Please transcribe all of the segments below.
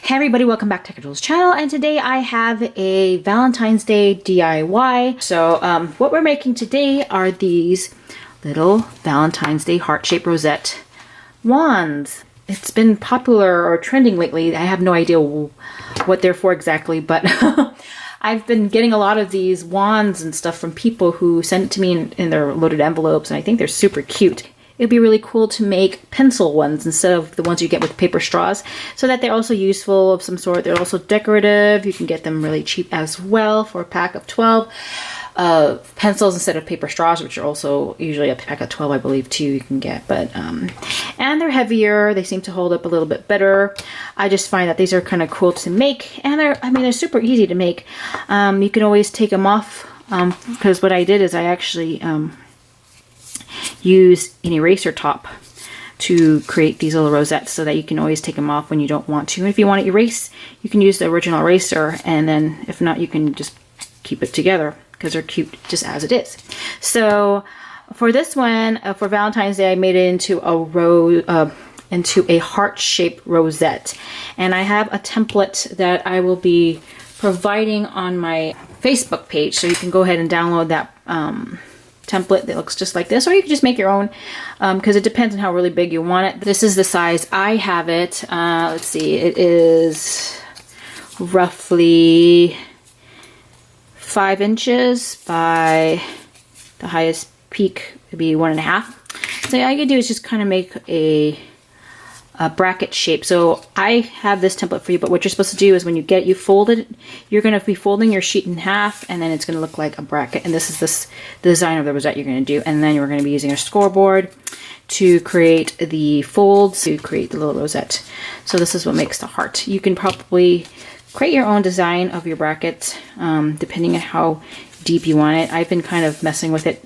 Hey everybody, welcome back to Heckerdoodle's channel, and today I have a Valentine's Day DIY. So what we're making today are these little Valentine's Day heart-shaped rosette wands. It's been popular or trending lately. I have no idea what they're for exactly, but I've been getting a lot of these wands and stuff from people who send it to me in their loaded envelopes, and I think they're super cute. It'd be really cool to make pencil ones instead of the ones you get with paper straws, so that they're also useful of some sort. They're also decorative. You can get them really cheap as well for a pack of 12 pencils instead of paper straws, which are also usually a pack of 12, I believe, too, you can get. But and they're heavier. They seem to hold up a little bit better. I just find that these are kind of cool to make, and they're super easy to make. You can always take them off, because what I did is I actually use an eraser top to create these little rosettes so that you can always take them off when you don't want to. And if you want to erase, you can use the original eraser, and then if not, you can just keep it together because they're cute just as it is. So for this one, for Valentine's Day, I made it into a heart-shaped rosette, and I have a template that I will be providing on my Facebook page, so you can go ahead and download that template that looks just like this, or you can just make your own, because it depends on how really big you want it. This is the size I have it. Let's see, it is roughly 5 inches by the highest peak would be 1.5. So all you can do is just kind of make a bracket shape. So I have this template for you, but what you're supposed to do is when you fold it, you're going to be folding your sheet in half, and then it's going to look like a bracket. And this is the design of the rosette you're going to do. And then you're going to be using a scoreboard to create the folds, to create the little rosette. So this is what makes the heart. You can probably create your own design of your bracket, depending on how deep you want it. I've been kind of messing with it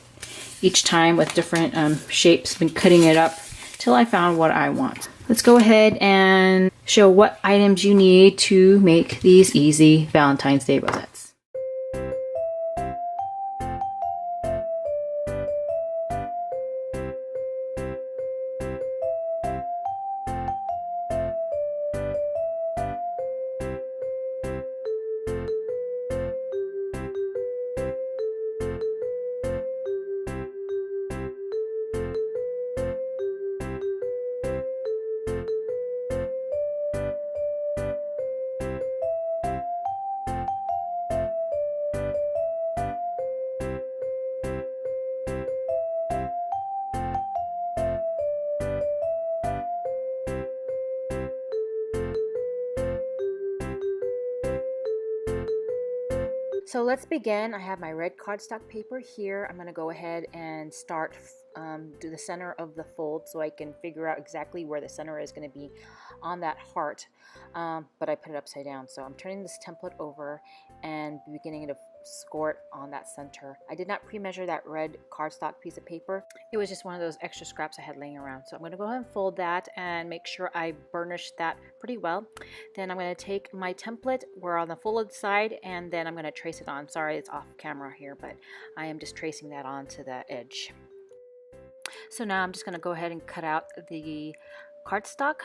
each time with different shapes, been cutting it up till I found what I want. Let's go ahead and show what items you need to make these easy Valentine's Day rosettes. So let's begin. I have my red cardstock paper here. I'm going to go ahead and start do the center of the fold so I can figure out exactly where the center is going to be on that heart. But I put it upside down. So I'm turning this template over and beginning to score it on that center. I did not pre-measure that red cardstock piece of paper. It was just one of those extra scraps I had laying around. So I'm going to go ahead and fold that and make sure I burnish that pretty well. Then I'm going to take my template, we're on the folded side, and then I'm going to trace it on. Sorry, it's off camera here, but I am just tracing that onto the edge. So now I'm just going to go ahead and cut out the cardstock.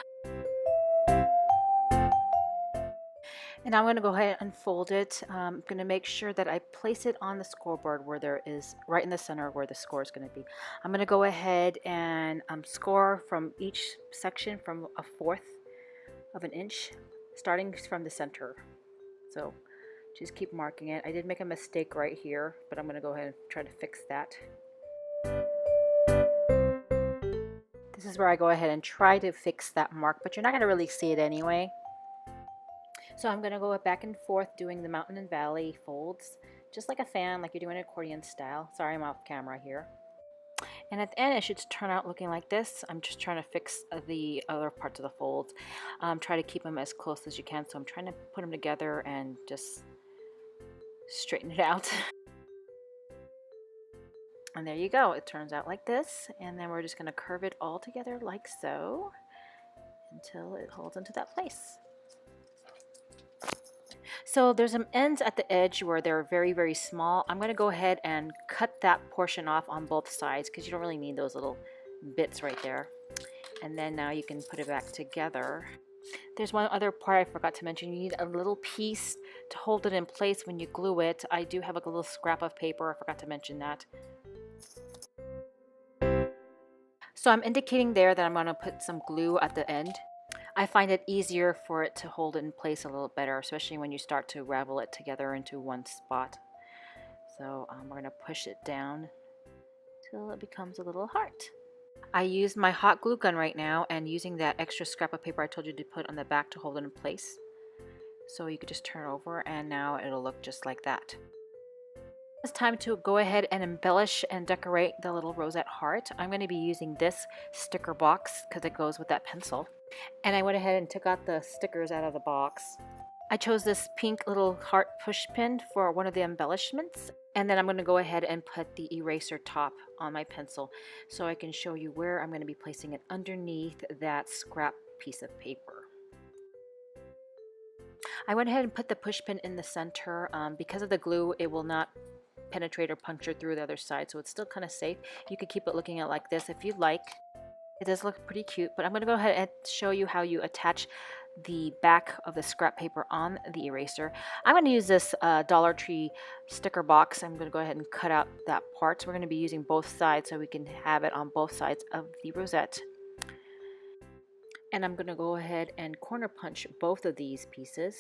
And I'm going to go ahead and fold it. I'm going to make sure that I place it on the scoreboard where there is, right in the center where the score is going to be. I'm going to go ahead and score from each section from 1/4 of an inch, starting from the center. So just keep marking it. I did make a mistake right here, but I'm going to go ahead and try to fix that. This is where I go ahead and try to fix that mark, but you're not going to really see it anyway. So I'm going to go back and forth doing the mountain and valley folds, just like a fan, like you're doing accordion style. Sorry, I'm off camera here. And at the end, it should turn out looking like this. I'm just trying to fix the other parts of the folds. Try to keep them as close as you can. So I'm trying to put them together and just straighten it out. And there you go. It turns out like this. And then we're just going to curve it all together like so until it holds into that place. So there's some ends at the edge where they're very, very small. I'm going to go ahead and cut that portion off on both sides because you don't really need those little bits right there. And then now you can put it back together. There's one other part I forgot to mention. You need a little piece to hold it in place when you glue it. I do have like a little scrap of paper. I forgot to mention that. So I'm indicating there that I'm going to put some glue at the end. I find it easier for it to hold it in place a little better, especially when you start to ravel it together into one spot. So we're going to push it down till it becomes a little heart. I use my hot glue gun right now and using that extra scrap of paper I told you to put on the back to hold it in place. So you could just turn it over and now it'll look just like that. It's time to go ahead and embellish and decorate the little rosette heart. I'm going to be using this sticker box because it goes with that pencil. And I went ahead and took out the stickers out of the box. I chose this pink little heart push pin for one of the embellishments. And then I'm going to go ahead and put the eraser top on my pencil so I can show you where I'm going to be placing it underneath that scrap piece of paper. I went ahead and put the push pin in the center. Because of the glue, it will not penetrate or puncture through the other side, so it's still kind of safe. You could keep it looking at like this if you'd like. It does look pretty cute, but I'm going to go ahead and show you how you attach the back of the scrap paper on the eraser. I'm going to use this Dollar Tree sticker box. I'm going to go ahead and cut out that part. So we're going to be using both sides so we can have it on both sides of the rosette. And I'm going to go ahead and corner punch both of these pieces.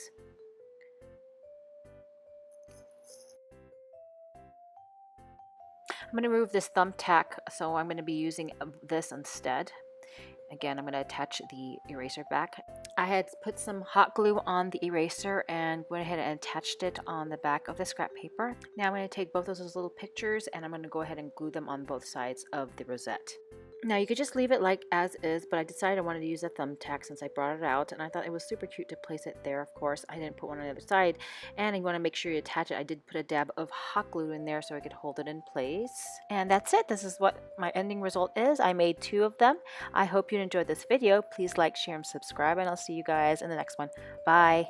I'm going to remove this thumbtack, so I'm going to be using this instead. Again, I'm going to attach the eraser back. I had put some hot glue on the eraser and went ahead and attached it on the back of the scrap paper. Now I'm going to take both of those little pictures and I'm going to go ahead and glue them on both sides of the rosette. Now you could just leave it like as is, but I decided I wanted to use a thumbtack since I brought it out, and I thought it was super cute to place it there. Of course, I didn't put one on the other side, and you want to make sure you attach it. I did put a dab of hot glue in there so I could hold it in place. And that's it. This is what my ending result is. I made 2 of them. I hope you enjoyed this video. Please like, share, and subscribe, and I'll see you guys in the next one. Bye!